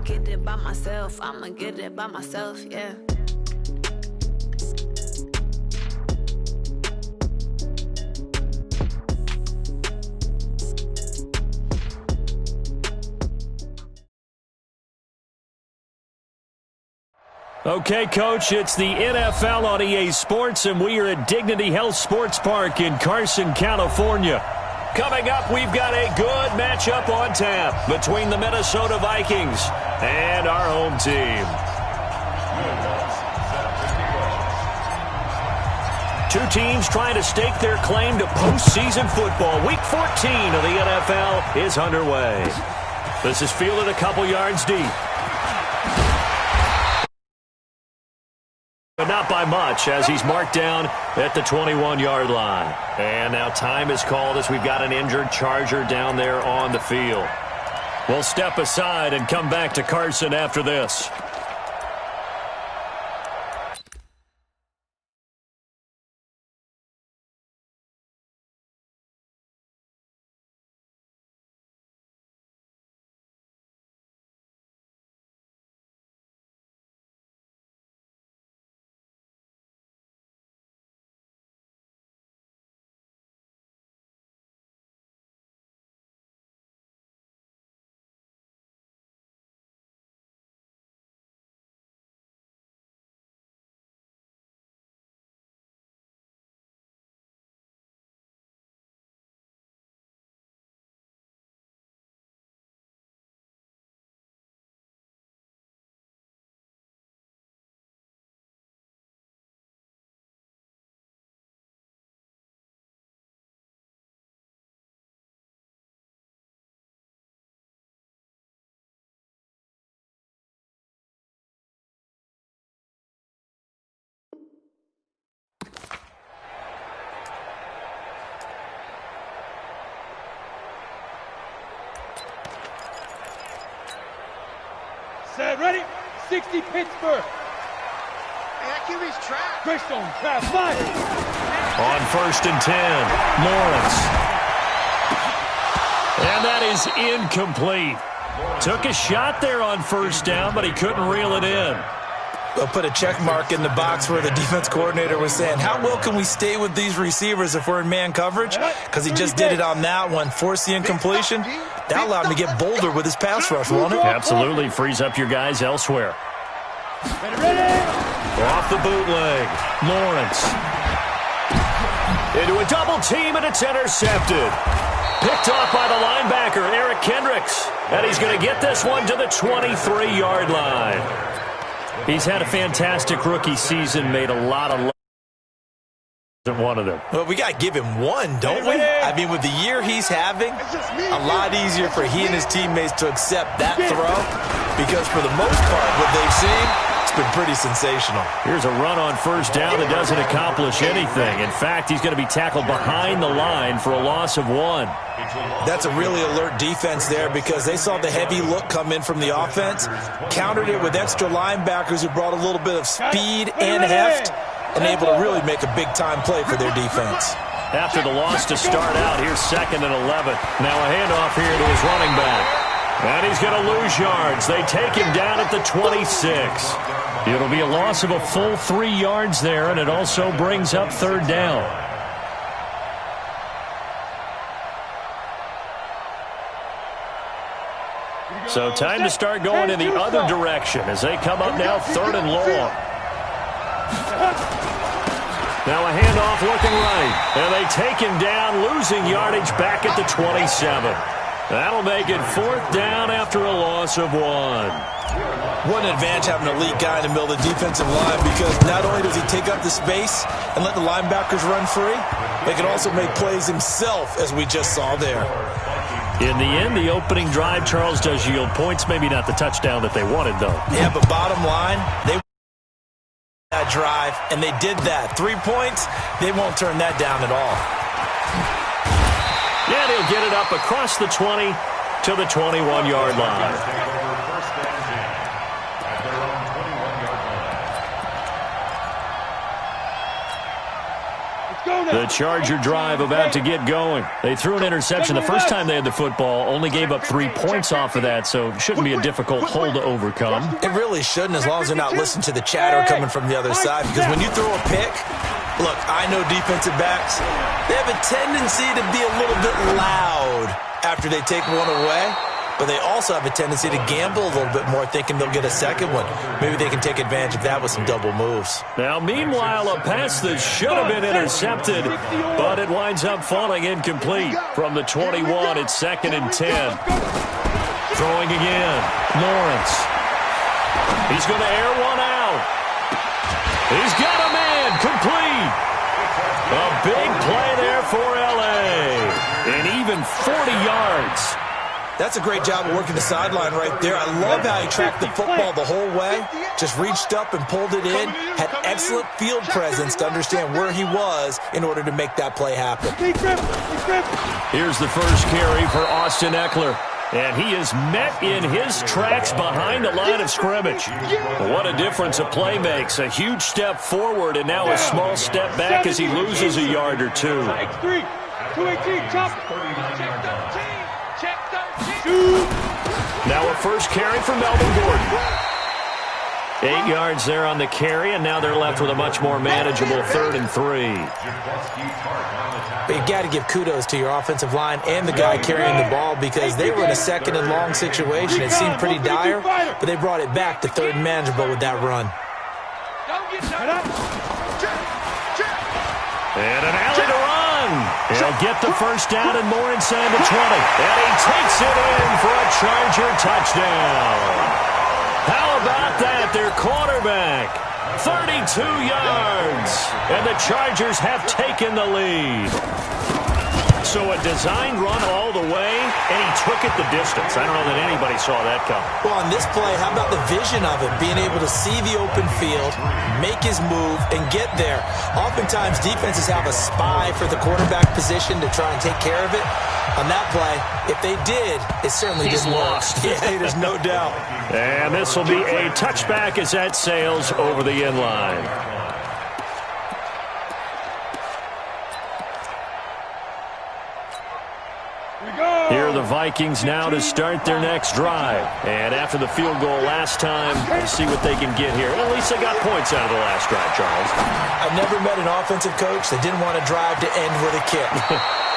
get it by myself. I'ma get it by myself, yeah. Okay, Coach, it's the NFL on EA Sports, and we are at Dignity Health Sports Park in Carson, California. Coming up, we've got a good matchup on tap between the Minnesota Vikings and our home team. Two teams trying to stake their claim to postseason football. Week 14 of the NFL is underway. This is fielded a couple yards deep. But not by much, as he's marked down at the 21-yard line. And now time is called as we've got an injured Charger down there on the field. We'll step aside and come back to Carson after this. Set, ready? 60 Pittsburgh. Hey, that QB's trapped. Greystone, trap, fire. On 1st and 10, Lawrence. And that is incomplete. Took a shot there on 1st down, but he couldn't reel it in. We'll put a check mark in the box where the defense coordinator was saying, how well can we stay with these receivers if we're in man coverage? Because he just did it on that one, forced the incompletion. That allowed him to get bolder with his pass rush, won't it? Absolutely. Frees up your guys elsewhere. Ready. Off the bootleg. Lawrence. Into a double team, and it's intercepted. Picked off by the linebacker, Eric Kendricks. And he's going to get this one to the 23-yard line. He's had a fantastic rookie season, made a lot of one of them. Well, we got to give him one, don't we? I mean, with the year he's having, a lot easier for he and his teammates to accept that throw because for the most part, what they've seen, it's been pretty sensational. Here's a run on 1st down that doesn't accomplish anything. In fact, he's going to be tackled behind the line for a loss of 1. That's a really alert defense there because they saw the heavy look come in from the offense, countered it with extra linebackers who brought a little bit of speed and heft, and able to really make a big-time play for their defense. After the loss to start out, here's 2nd and 11. Now a handoff here to his running back. And he's going to lose yards. They take him down at the 26. It'll be a loss of a full 3 yards there, and it also brings up 3rd down. So time to start going in the other direction as they come up now 3rd and long. Now a handoff looking right. And they take him down, losing yardage back at the 27. That'll make it 4th down after a loss of 1. What an advantage having an elite guy in the middle of the defensive line because not only does he take up the space and let the linebackers run free, they can also make plays himself, as we just saw there. In the end, the opening drive, Charles, does yield points. Maybe not the touchdown that they wanted, though. Yeah, but bottom line, they that drive, and they did that. 3 points, they won't turn that down at all. Yeah, they'll get it up across the 20 to the 21-yard line. Let's go The Charger drive about to get going. They threw an interception the first time they had the football, only gave up 3 points off of that, so it shouldn't be a difficult hole to overcome. It really shouldn't, as long as they're not listening to the chatter coming from the other side, because when you throw a pick, look, I know defensive backs, they have a tendency to be a little bit loud after they take one away. But they also have a tendency to gamble a little bit more, thinking they'll get a second one. Maybe they can take advantage of that with some double moves. Now, meanwhile, a pass that should have been intercepted, but it winds up falling incomplete. From the 21, it's 2nd and 10. Throwing again, Lawrence. He's going to air one out. He's got a man, complete. A big play there for L.A. And even 40 yards. That's a great job of working the sideline right there. I love how he tracked the football the whole way. Just reached up and pulled it in. Had excellent field presence to understand where he was in order to make that play happen. Here's the first carry for Austin Eckler. And he is met in his tracks behind the line of scrimmage. What a difference a play makes. A huge step forward and now a small step back as he loses a yard or two. Now a first carry for Melvin Gordon. 8 yards there on the carry, and now they're left with a much more manageable 3rd and 3. But you got to give kudos to your offensive line and the guy carrying the ball, because they were in a 2nd and long situation. It seemed pretty dire, but they brought it back to 3rd and manageable with that run. And an alley to run. He'll get the first down and more inside the 20. And he takes it in for a Charger touchdown. How about that? Their quarterback, 32 yards. And the Chargers have taken the lead. So a designed run all the way, and he took it the distance. I don't know that anybody saw that coming. Well, on this play, how about the vision of it? Being able to see the open field, make his move, and get there. Oftentimes, defenses have a spy for the quarterback position to try and take care of it. On that play, if they did, it certainly didn't work. Yeah, there's no doubt. And this will be a touchback as that sails over the end line. Here are the Vikings now to start their next drive. And after the field goal last time, we'll see what they can get here. At least they got points out of the last drive, Charles. I've never met an offensive coach that didn't want to drive to end with a kick.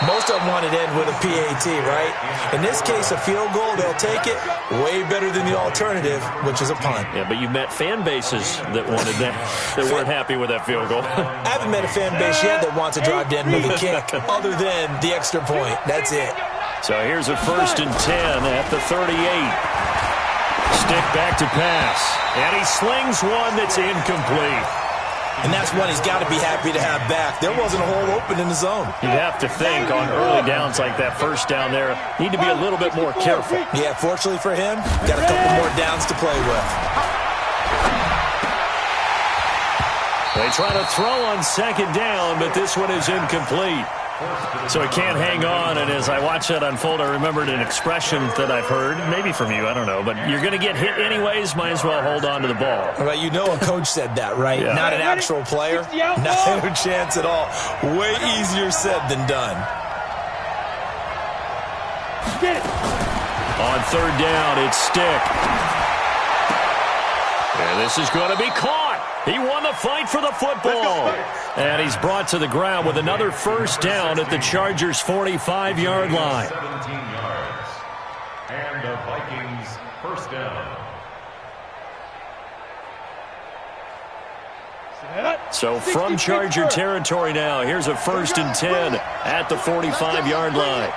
Most of them want to end with a PAT, right? In this case, a field goal, they'll take it. Way better than the alternative, which is a punt. Yeah, but you met fan bases that wanted that, that weren't happy with that field goal. I haven't met a fan base yet that wants to drive to end with a kick, other than the extra point. That's it. So here's a 1st and 10 at the 38. Stick back to pass. And he slings one that's incomplete. And that's one he's got to be happy to have back. There wasn't a hole open in the zone. You'd have to think on early downs like that, first down there, need to be a little bit more careful. Yeah, fortunately for him, got a couple more downs to play with. They try to throw on 2nd down, but this one is incomplete. So he can't hang on, and as I watch that unfold, I remembered an expression that I've heard, maybe from you, I don't know, but you're going to get hit anyways, might as well hold on to the ball. Right, you know a coach said that, right? Yeah. Not an actual player. No chance at all. Way easier said than done. On 3rd down, it's Stick. And this is going to be caught. He won the fight for the football. And he's brought to the ground with another first down at the Chargers' 45-yard line. 17 yards. And the Vikings first down. So from Charger territory now, here's a 1st and 10 at the 45-yard line.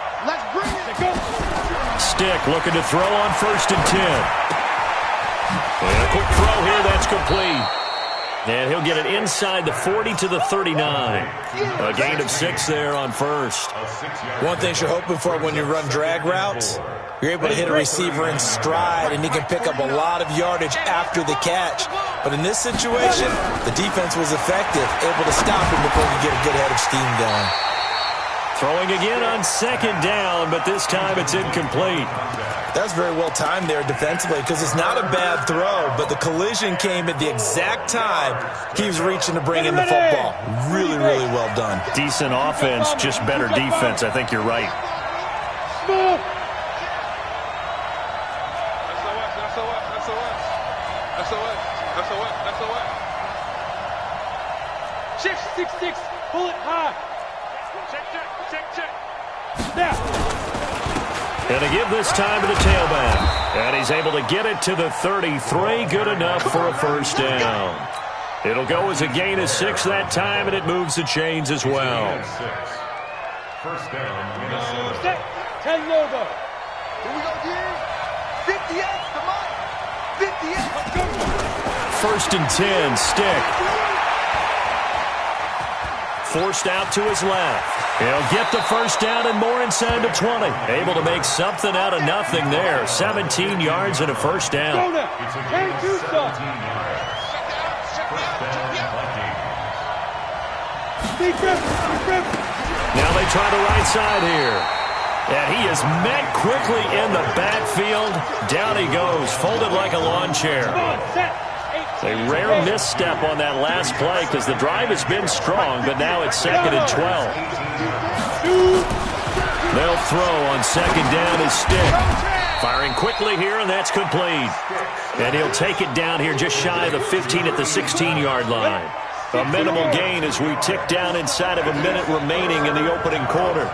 Stick looking to throw on 1st and 10. And a quick throw here, that's complete. And he'll get it inside the 40 to the 39. A gain of 6 there on 1st. One thing you're hoping for when you run drag routes, you're able to hit a receiver in stride, and he can pick up a lot of yardage after the catch. But in this situation, the defense was effective, able to stop him before you get a good head of steam going. Throwing again on second down, but this time it's incomplete. That's very well timed there defensively because it's not a bad throw, but the collision came at the exact time he was reaching to bring in the football. Really, really well done. Decent offense, just better defense. I think you're right. Check 6-6. Pull it high. Check. Now. And to give this time to the tailback. And he's able to get it to the 33. Good enough for a first down. It'll go as a gain of 6 that time, and it moves the chains as well. First down, Minnesota. 10 logo. Here we go, Jerry. 58, come on. 58. First and 10, Stick. Forced out to his left. He'll get the first down and more inside the 20. Able to make something out of nothing there. 17 yards and a first down. Go now. 10-2, son. Now they try the right side here. And he is met quickly in the backfield. Down he goes, folded like a lawn chair. A rare misstep on that last play because the drive has been strong, but now it's second and 12. They'll throw on second down as Stick. Firing quickly here, and that's complete. And he'll take it down here just shy of the 15 at the 16-yard line. A minimal gain as we tick down inside of a minute remaining in the opening quarter.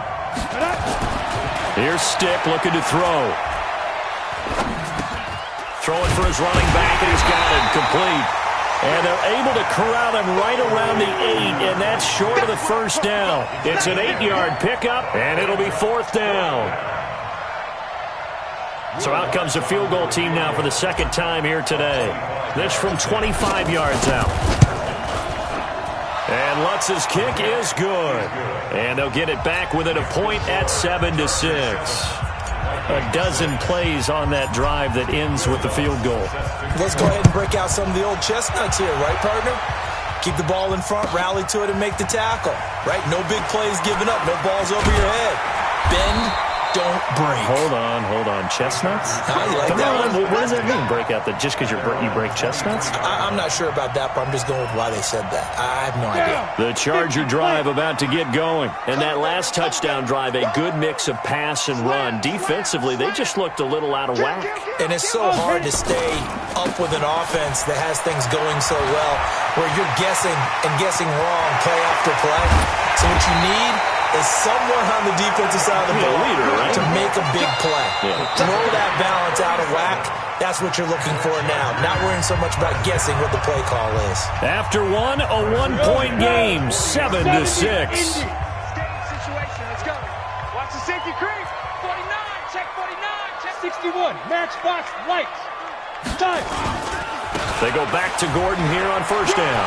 Here's Stick looking to throw. Throwing for his running back, and he's got it complete. And they're able to corral him right around the 8, and that's short of the first down. It's an 8-yard pickup, and it'll be fourth down. So out comes the field goal team now for the second time here today. This from 25 yards out. And Lutz's kick is good. And they'll get it back within a point at 7-6. A dozen plays on that drive that ends with the field goal. Let's go ahead and break out some of the old chestnuts here, right, partner? Keep the ball in front, rally to it, and make the tackle, right? No big plays given up, no balls over your head. Bend, don't break. Hold on. Chestnuts? You like Come that on, one? what does that mean, break out? That just because you break chestnuts? I'm not sure about that, but I'm just going with why they said that. I have no idea. The Charger drive about to get going. And that last touchdown drive, a good mix of pass and run. Defensively, they just looked a little out of whack. And it's so hard to stay up with an offense that has things going so well where you're guessing wrong play after play. So what you need is someone on the defensive side of the ball to make a big play. Yeah. Throw that balance out of whack. That's what you're looking for now. Not worrying so much about guessing what the play call is. After one, a one-point game, 7-6. Situation, let's go. Watch the safety creep. 49, check 49, check 61, matchbox lights. Time. They go back to Gordon here on first down.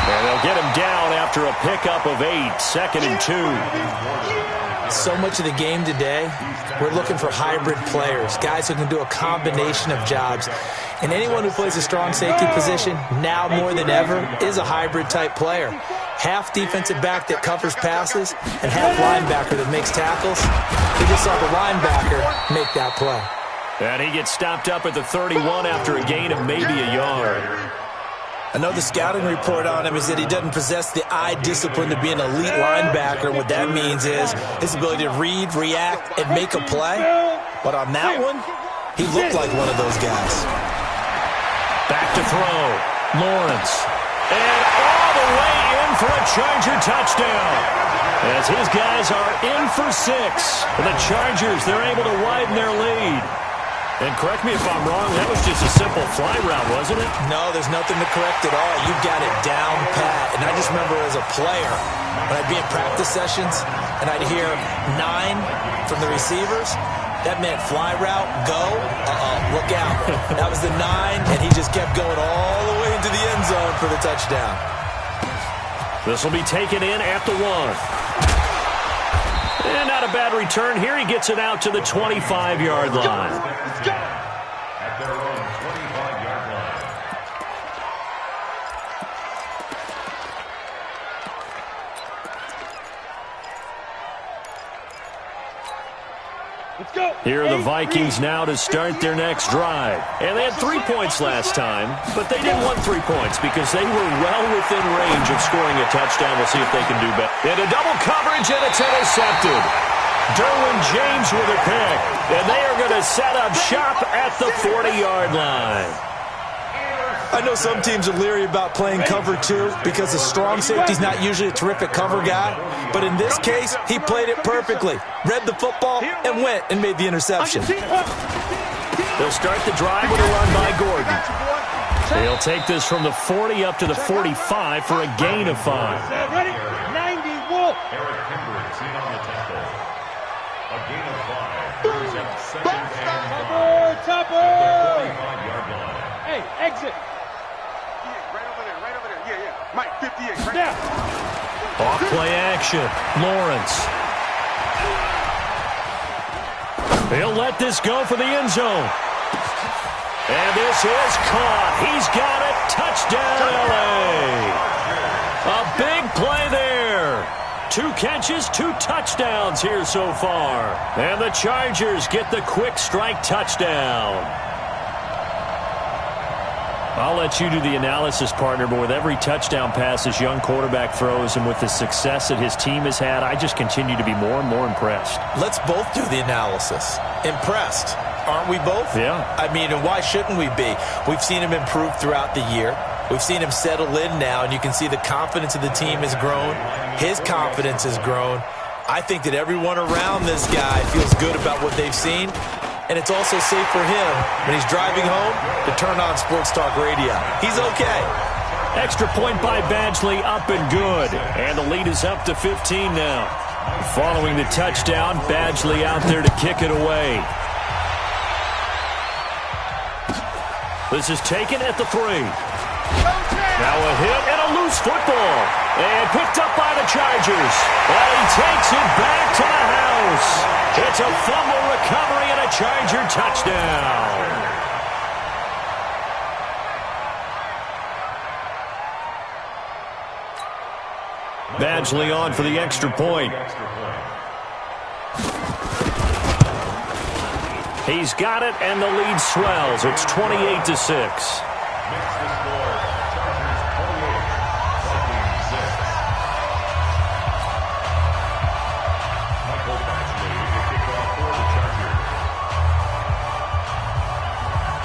And they'll get him down after a pickup of 8, second and 2. So much of the game today, we're looking for hybrid players, guys who can do a combination of jobs. And anyone who plays a strong safety position, now more than ever, is a hybrid-type player. Half defensive back that covers passes and half linebacker that makes tackles. We just saw the linebacker make that play. And he gets stopped up at the 31 after a gain of maybe a yard. I know the scouting report on him is that he doesn't possess the eye discipline to be an elite linebacker. What that means is his ability to read, react, and make a play. But on that one, he looked like one of those guys. Back to throw. Lawrence. And all the way in for a Charger touchdown. As his guys are in for 6. The Chargers, they're able to widen their lead. And correct me if I'm wrong, that was just a simple fly route, wasn't it? No, there's nothing to correct at all. You've got it down pat. And I just remember as a player, when I'd be in practice sessions and I'd hear 9 from the receivers, that meant fly route, go, look out. That was the 9, and he just kept going all the way into the end zone for the touchdown. This will be taken in at the 1. And not a bad return here. He gets it out to the 25-yard line. At their own 25-yard line. Here are the Vikings now to start their next drive. And they had 3 points last time, but they didn't want 3 points because they were well within range of scoring a touchdown. We'll see if they can do better. Into double coverage, and it's intercepted. Derwin James with a pick, and they are going to set up shop at the 40-yard line. I know some teams are leery about playing cover 2 because the strong safety's not usually a terrific cover guy. But in this case, he played it perfectly. Read the football and went and made the interception. They'll start the drive with a run by Gordon. He'll take this from the 40 up to the 45 for a gain of 5. Ready? 90 Wolf. Eric Kendricks in on the tackle. A gain of 5. Brings up second and 5. Topper! 45-yard line. Hey, exit. Right over there. Yeah. Mike, 58. Right Now. Off play action. Lawrence. He'll let this go for the end zone. And this is caught. He's got it. Touchdown, L.A. A big play there. 2 catches, 2 touchdowns here so far. And the Chargers get the quick strike touchdown. I'll let you do the analysis, partner, but with every touchdown pass his young quarterback throws and with the success that his team has had, I just continue to be more and more impressed. Let's both do the analysis. Impressed. Aren't we both? Yeah. I mean, and why shouldn't we be? We've seen him improve throughout the year. We've seen him settle in now, and you can see the confidence of the team has grown. His confidence has grown. I think that everyone around this guy feels good about what they've seen. And it's also safe for him when he's driving home to turn on Sports Talk Radio. He's okay. Extra point by Badgley, up and good. And the lead is up to 15 now. Following the touchdown, Badgley out there to kick it away. This is taken at the 3. Now a hit and a loose football. And picked up by the Chargers. And he takes it back to the house. It's a fumble recovery and a Charger touchdown. Badgley on for the extra point. He's got it, and the lead swells. It's 28-6.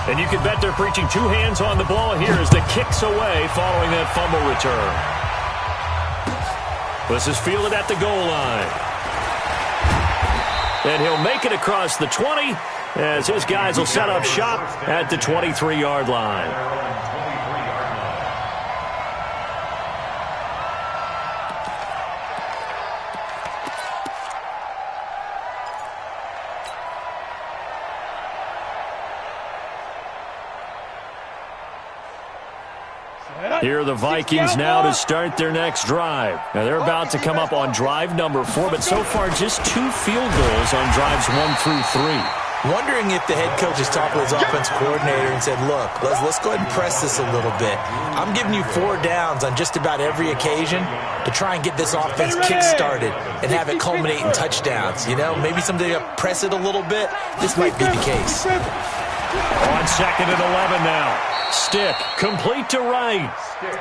And you can bet they're preaching 2 hands on the ball here as the kick's away following that fumble return. This is fielded at the goal line. And he'll make it across the 20 as his guys will set up shop at the 23-yard line. Here are the Vikings now to start their next drive. Now they're about to come up on drive number 4, but so far just 2 field goals on drives 1 through 3. Wondering if the head coach has talked with his offense coordinator and said, look, let's go ahead and press this a little bit. I'm giving you 4 downs on just about every occasion to try and get this offense kick-started and have it culminate in touchdowns. You know, maybe someday you press it a little bit. This might be the case. On 2nd and 11 now. Stick complete to right.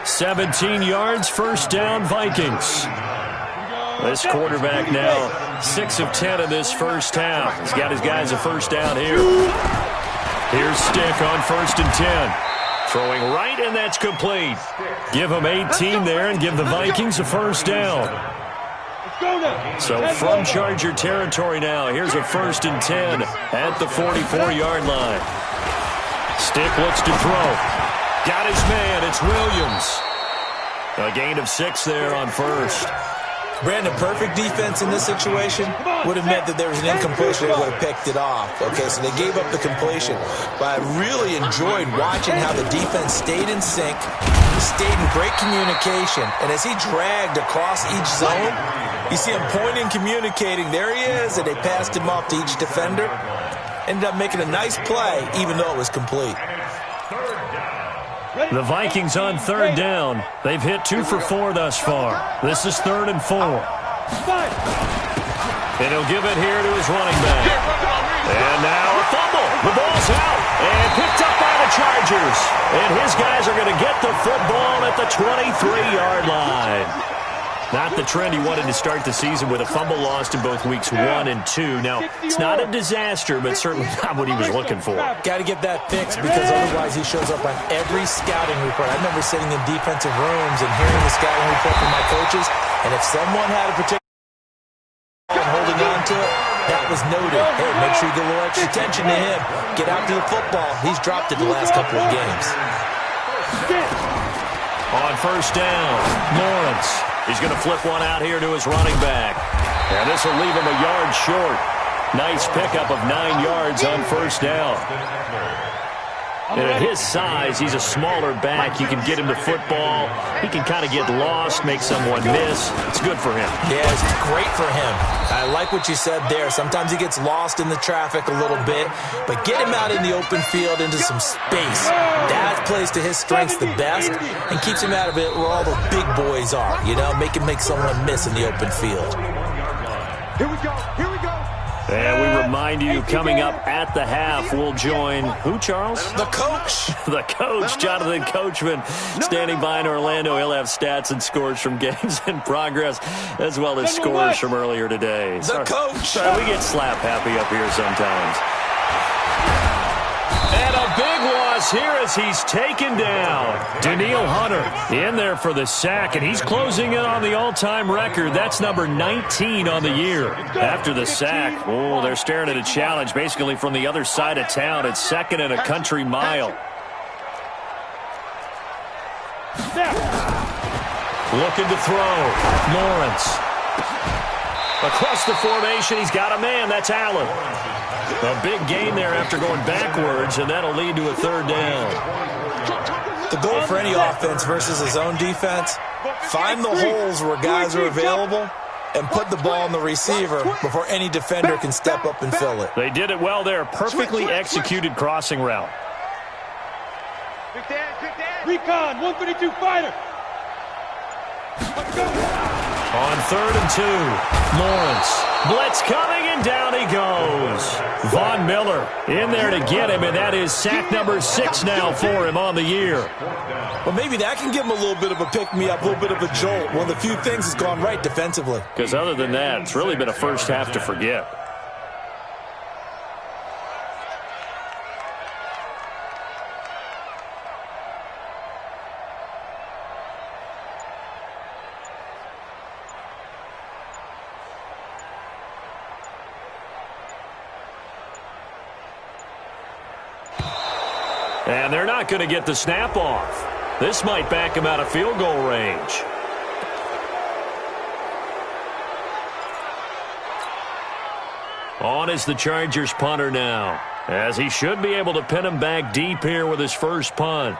17 yards, first down, Vikings. This quarterback now 6 of 10 in this first half. He's got his guys a first down here. Here's Stick on 1st and 10. Throwing right, and that's complete. Give him 18 there and give the Vikings a first down. So from Charger territory now, here's a 1st and 10 at the 44-yard line. Stick looks to throw. Got his man. It's Williams. A gain of 6 there on 1st. Brandon, perfect defense in this situation would have meant that there was an incompletion. They would have picked it off. Okay, so they gave up the completion. But I really enjoyed watching how the defense stayed in sync, stayed in great communication. And as he dragged across each zone, you see him pointing, communicating. There he is, and they passed him off to each defender. Ended up making a nice play, even though it was complete. The Vikings on 3rd down. They've hit 2 for 4 thus far. This is 3rd and 4. And he'll give it here to his running back. And now a fumble. The ball's out and picked up by the Chargers. And his guys are going to get the football at the 23-yard line. Not the trend he wanted to start the season with a fumble lost in both weeks 1 and 2. Now, it's not a disaster, but certainly not what he was looking for. Got to get that fixed because otherwise he shows up on every scouting report. I remember sitting in defensive rooms and hearing the scouting report from my coaches, and if someone had a particular and holding on to it, that was noted. Hey, make sure you get a little extra attention to him. Get after the football. He's dropped it the last couple of games. On first down, Lawrence. He's going to flip one out here to his running back. And this will leave him a yard short. Nice pickup of 9 yards on first down. And at his size, he's a smaller back. You can get him the football. He can kind of get lost, make someone miss. It's good for him. Yeah, it's great for him. I like what you said there. Sometimes he gets lost in the traffic a little bit, but get him out in the open field into some space. That plays to his strengths the best and keeps him out of it where all the big boys are. You know, make him make someone miss in the open field. Here we go. Here we go. And we remind you, coming up at the half, we'll join who, Charles? The coach. The coach, Jonathan Coachman, standing by in Orlando. He'll have stats and scores from games in progress, as well as scores from earlier today. The coach. Sorry, we get slap happy up here sometimes. And a big loss here as he's taken down. Danielle Hunter in there for the sack, and he's closing in on the all-time record. That's number 19 on the year. After the sack, oh, they're staring at a challenge basically from the other side of town. It's second and a country mile. Looking to throw. Lawrence. Across the formation, he's got a man. That's Allen. A big gain there after going backwards, and that'll lead to a third down. The goal for any offense versus his own defense, find the holes where guys are available and put the ball on the receiver before any defender can step up and fill it. They did it well there. Perfectly executed crossing route. Recon, 132 fighter. On 3rd and 2, Lawrence. Blitz coming, and down he goes. Von Miller in there to get him, and that is sack number 6 now for him on the year. Well, maybe that can give him a little bit of a pick-me-up, a little bit of a jolt. One of the few things that's gone right defensively. Because other than that, it's really been a first half to forget. And they're not going to get the snap off. This might back him out of field goal range. On is the Chargers punter now, as he should be able to pin him back deep here with his first punt.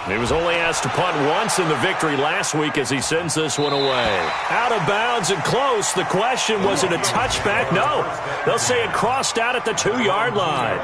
He was only asked to punt once in the victory last week as he sends this one away. Out of bounds and close. The question, was it a touchback? No. They'll say it crossed out at the 2-yard line.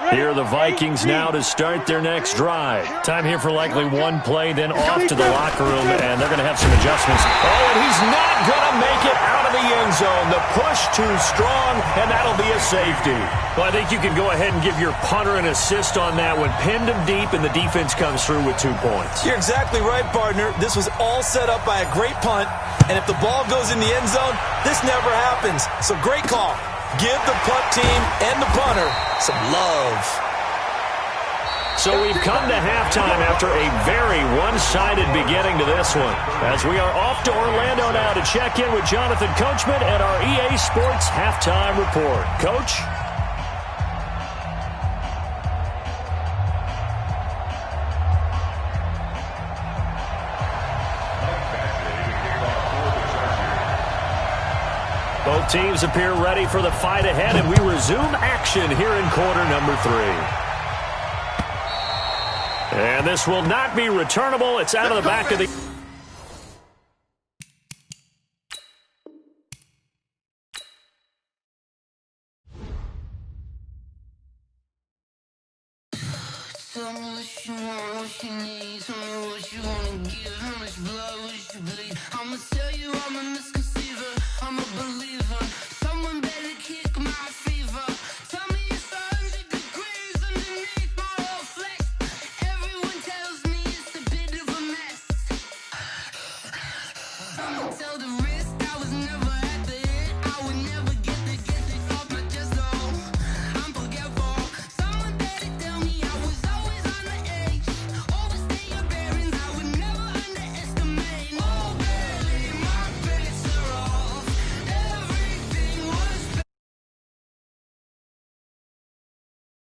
Here are the Vikings now to start their next drive. Time here for likely one play, then off to the locker room, and they're going to have some adjustments. Oh, and he's not going to make it out of the end zone. The push too strong, and that'll be a safety. Well, I think you can go ahead and give your punter an assist on that one. Pinned him deep, and the defense comes through with 2 points. You're exactly right, partner. This was all set up by a great punt, and if the ball goes in the end zone, this never happens. So great call. Give the punt team and the punter some love. So we've come to halftime after a very one-sided beginning to this one. As we are off to Orlando now to check in with Jonathan Coachman and our EA Sports Halftime Report. Coach? Both teams appear ready for the fight ahead, and we resume action here in quarter number 3. And this will not be returnable. It's out of the back of the... what you need, tell me what you wanna give, how much blood would you bleed? I'ma tell you I'm a misconceiver, I'm a believer.